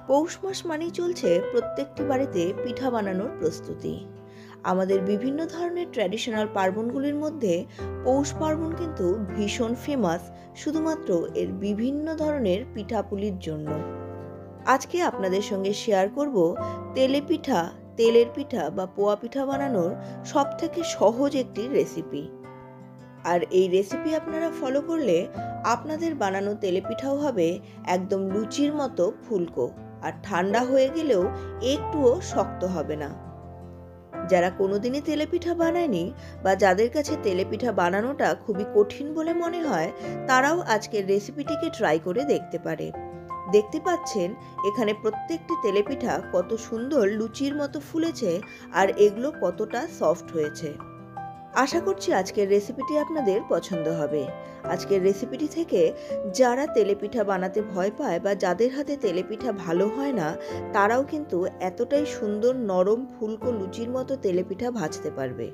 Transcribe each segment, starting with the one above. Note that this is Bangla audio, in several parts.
পৌষ মাস মানেই চলছে প্রত্যেকটি বাড়িতে পিঠা বানানোর প্রস্তুতি। আমাদের বিভিন্ন ধরনের ট্র্যাডিশনাল পার্বণগুলির মধ্যে পৌষ পার্বণ কিন্তু ভীষণ ফেমাস, শুধুমাত্র এর বিভিন্ন ধরনের পিঠাপুলির জন্য। আজকে আপনাদের সঙ্গে শেয়ার করব তেলে পিঠা, তেলের পিঠা বা পোয়া পিঠা বানানোর সবথেকে সহজ একটি রেসিপি। আর এই রেসিপি আপনারা ফলো করলে আপনাদের বানানো তেলে পিঠাও হবে একদম লুচির মতো ফুলকো, আর ঠান্ডা হয়ে গেলেও একটুও শক্ত হবে না। যারা কোনোদিনই তেলে পিঠা বানায়নি বা যাদের কাছে তেলে পিঠা বানানোটা খুবই কঠিন বলে মনে হয়, তারাও আজকের রেসিপিটিকে ট্রাই করে দেখতে পারে। দেখতে পাচ্ছেন এখানে প্রত্যেকটি তেলে পিঠা কত সুন্দর লুচির মতো ফুলেছে আর এগুলো কতটা সফট হয়েছে। আশা করছি আজকের রেসিপিটি আপনাদের পছন্দ হবে। আজকের রেসিপিটি থেকে যারা তেলেপিঠা বানাতে ভয় পায় বা যাদের হাতে তেলেপিঠা ভালো হয় না, তারাও কিন্তু এতটাই সুন্দর নরম ফুলকো লুচির মতো তেলেপিঠা ভাজতে পারবে।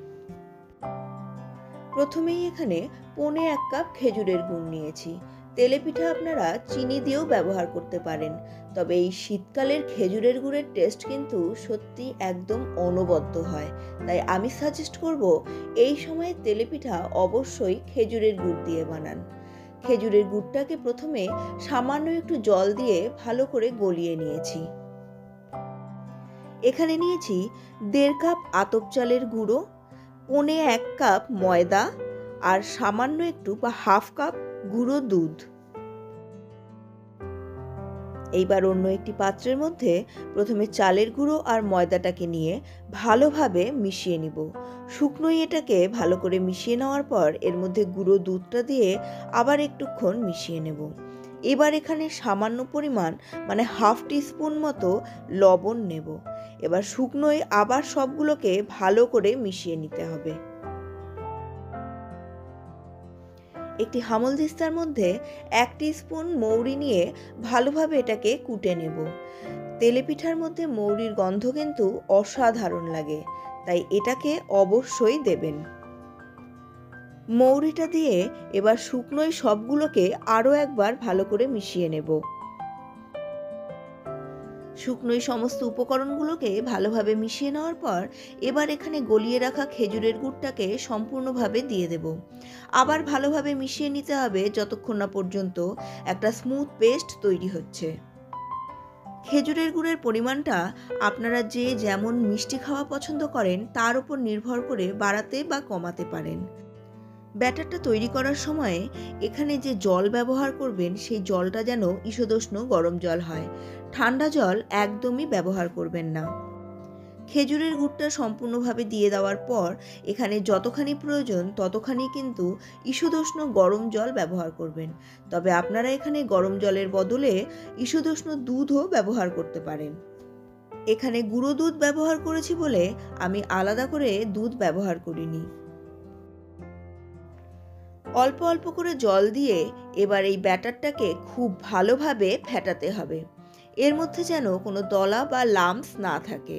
প্রথমেই এখানে 1.25 কাপ খেজুরের গুড় নিয়েছি। তেলেপিঠা আপনারা চিনি দিয়েও ব্যবহার করতে পারেন, তবে এই শীতকালের খেজুরের গুড়ের টেস্ট কিন্তু সত্যি একদম অনবদ্য হয়। তাই আমি সাজেস্ট করব এই সময়ে তেলেপিঠা অবশ্যই খেজুরের গুড় দিয়ে বানান। খেজুরের গুড়টাকে প্রথমে সামান্য একটু জল দিয়ে ভালো করে গলিয়ে নিয়েছি। এখানে নিয়েছি 1.5 কাপ আতপ চালের গুঁড়ো, 1.25 কাপ ময়দা আর সামান্য একটু বা 1/2 কাপ গুঁড়ো দুধ। এইবার অন্য একটি পাত্রের মধ্যে প্রথমে চালের গুঁড়ো আর ময়দাটাকে নিয়ে ভালোভাবে মিশিয়ে নিব। শুকনোই এটাকে ভালো করে মিশিয়ে নেওয়ার পর এর মধ্যে গুঁড়ো দুধটা দিয়ে আবার একটুক্ষণ মিশিয়ে নেব। এবার এখানে সামান্য পরিমাণ মানে 1/2 টিস্পুন মতো লবণ নেব। এবার শুকনোই আবার সবগুলোকে ভালো করে মিশিয়ে নিতে হবে। একটি হামলদিস্তার মধ্যে 1 টিস্পুন মৌরি নিয়ে ভালোভাবে এটাকে কুটে নেব। তেলেপিঠার মধ্যে মৌরির গন্ধ কিন্তু অসাধারণ লাগে, তাই এটাকে অবশ্যই দেবেন। মৌরিটা দিয়ে এবার শুকনোই সবগুলোকে আরও একবার ভালো করে মিশিয়ে নেব। শুকনোই সমস্ত উপকরণগুলোকে ভালোভাবে মিশিয়ে নেওয়ার পর এবার এখানে গলিয়ে রাখা খেজুরের গুড়টাকে সম্পূর্ণভাবে দিয়ে দেব। আবার ভালোভাবে মিশিয়ে নিতে হবে যতক্ষণ না পর্যন্ত একটা স্মুথ পেস্ট তৈরি হচ্ছে। খেজুরের গুড়ের পরিমাণটা আপনারা যে যেমন মিষ্টি খাওয়া পছন্দ করেন তার উপর নির্ভর করে বাড়াতে বা কমাতে পারেন। ব্যাটারটা তৈরি করার সময় এখানে যে জল ব্যবহার করবেন সেই জলটা যেন ঈষদুষ্ণ গরম জল হয়, ঠান্ডা জল একদমই ব্যবহার করবেন না। খেজুরের গুড়টা সম্পূর্ণভাবে দিয়ে দেওয়ার পর এখানে যতখানি প্রয়োজন ততখানি কিন্তু ঈষদুষ্ণ গরম জল ব্যবহার করবেন। তবে আপনারা এখানে গরম জলের বদলে ঈষদুষ্ণ দুধও ব্যবহার করতে পারেন। এখানে গুঁড়ো দুধ ব্যবহার করেছি বলে আমি আলাদা করে দুধ ব্যবহার করিনি। অল্প অল্প করে জল দিয়ে এবার এই ব্যাটারটাকে খুব ভালোভাবে ফেটাতে হবে। এর মধ্যে যেন কোনো দলা বা লাম্পস না থাকে।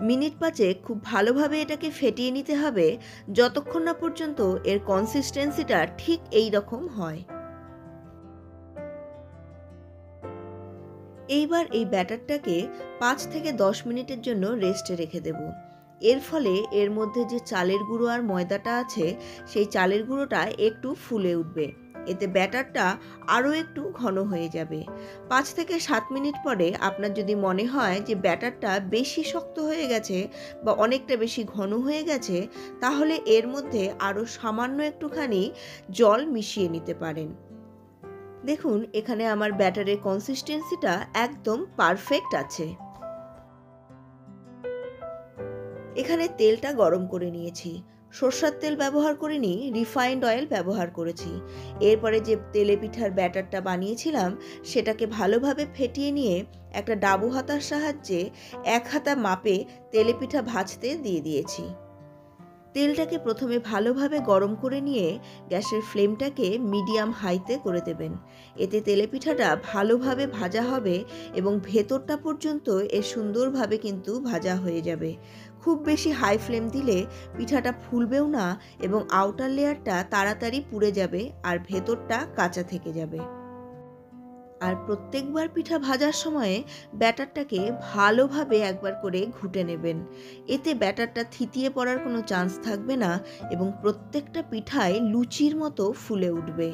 মিনিট 5 খুব ভালোভাবে এটাকে ফেটিয়ে নিতে হবে যতক্ষণ না পর্যন্ত এর কনসিস্টেন্সিটা ঠিক এই রকম হয়। এইবার এই ব্যাটারটাকে 5 থেকে 10 মিনিটের জন্য রেস্টে রেখে দেব। এর ফলে এর মধ্যে যে চালের গুঁড়ো আর ময়দাটা আছে সেই চালের গুঁড়োটা একটু ফুলে উঠবে, এতে ব্যাটারটা আরও একটু ঘন হয়ে যাবে। 5 থেকে 7 মিনিট পরে আপনার যদি মনে হয় যে ব্যাটারটা বেশি শক্ত হয়ে গেছে বা অনেকটা বেশি ঘন হয়ে গেছে, তাহলে এর মধ্যে আরও সামান্য একটুখানি জল মিশিয়ে নিতে পারেন। দেখুন এখানে আমার ব্যাটারের কনসিস্টেন্সিটা একদম পারফেক্ট আছে। এখানে তেলটা গরম করে নিয়েছি। সরষের তেল ব্যবহার করিনি, রিফাইন্ড অয়েল ব্যবহার করেছি। এরপরে যে তেলে পিঠার ব্যাটারটা বানিয়েছিলাম সেটাকে ভালোভাবে ফেটিয়ে নিয়ে একটা ডাবু হাতার সাহায্যে 1 হাতা মাপে তেলে পিঠা ভাজতে দিয়ে দিয়েছি। তেলটাকে প্রথমে ভালোভাবে গরম করে নিয়ে গ্যাসের ফ্লেমটাকে মিডিয়াম হাইতে করে দেবেন। এতে তেলেপিঠাটা ভালোভাবে ভাজা হবে এবং ভেতরটা পর্যন্ত এর সুন্দরভাবে কিন্তু ভাজা হয়ে যাবে। খুব বেশি হাই ফ্লেম দিলে পিঠাটা ফুলবেও না এবং আউটার লেয়ারটা তাড়াতাড়ি পুড়ে যাবে আর ভেতরটা কাঁচা থেকে যাবে। আর প্রত্যেকবার পিঠা ভাজার সময়ে ব্যাটারটাকে ভালোভাবে একবার করে ঘুটে নেবেন। এতে ব্যাটারটা থিতিয়ে পড়ার কোনো চান্স থাকবে না এবং প্রত্যেকটা পিঠায় লুচির মতো ফুলে উঠবে।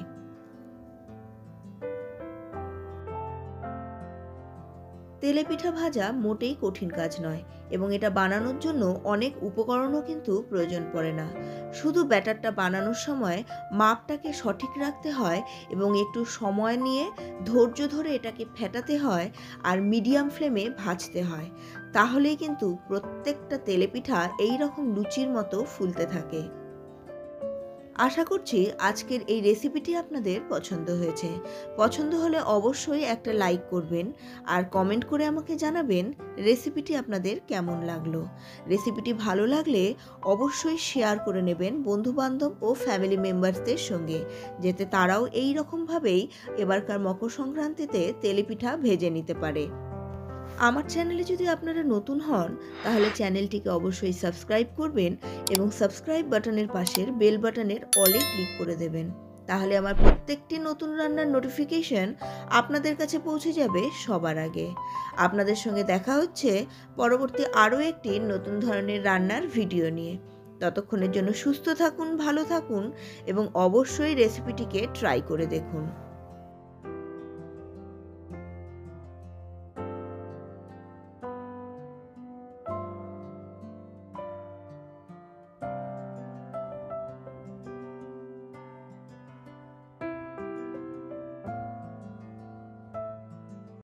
তেলে পিঠা ভাজা মোটেই কঠিন কাজ নয় এবং এটা বানানোর জন্য অনেক উপকরণও কিন্তু প্রয়োজন পড়ে না। শুধু ব্যাটারটা বানানোর সময় মাপটাকে সঠিক রাখতে হয় এবং একটু সময় নিয়ে ধৈর্য ধরে এটাকে ফেটাতে হয় আর মিডিয়াম ফ্লেমে ভাজতে হয়। তাহলেই কিন্তু প্রত্যেকটা তেলে পিঠা এই রকম লুচির মতো ফুলতে থাকে। আশা করছি আজকের এই রেসিপিটি আপনাদের পছন্দ হয়েছে। পছন্দ হলে অবশ্যই একটা লাইক করবেন আর কমেন্ট করে আমাকে জানাবেন রেসিপিটি আপনাদের কেমন লাগলো। রেসিপিটি ভালো লাগলে অবশ্যই শেয়ার করে নেবেন বন্ধুবান্ধব ও ফ্যামিলি মেম্বারসদের সঙ্গে, যাতে তারাও এই রকমভাবেই এবারকার মকর সংক্রান্তিতে তেলেপিঠা ভেজে নিতে পারে। আমার চ্যানেলে যদি আপনারা নতুন হন তাহলে চ্যানেলটিকে অবশ্যই সাবস্ক্রাইব করবেন এবং সাবস্ক্রাইব বাটনের পাশের বেল বাটনের অলে ক্লিক করে দেবেন। তাহলে আমার প্রত্যেকটি নতুন রান্নার নোটিফিকেশন আপনাদের কাছে পৌঁছে যাবে সবার আগে। আপনাদের সঙ্গে দেখা হচ্ছে পরবর্তী আরও একটি নতুন ধরনের রান্নার ভিডিও নিয়ে। ততক্ষণের জন্য সুস্থ থাকুন, ভালো থাকুন এবং অবশ্যই রেসিপিটিকে ট্রাই করে দেখুন।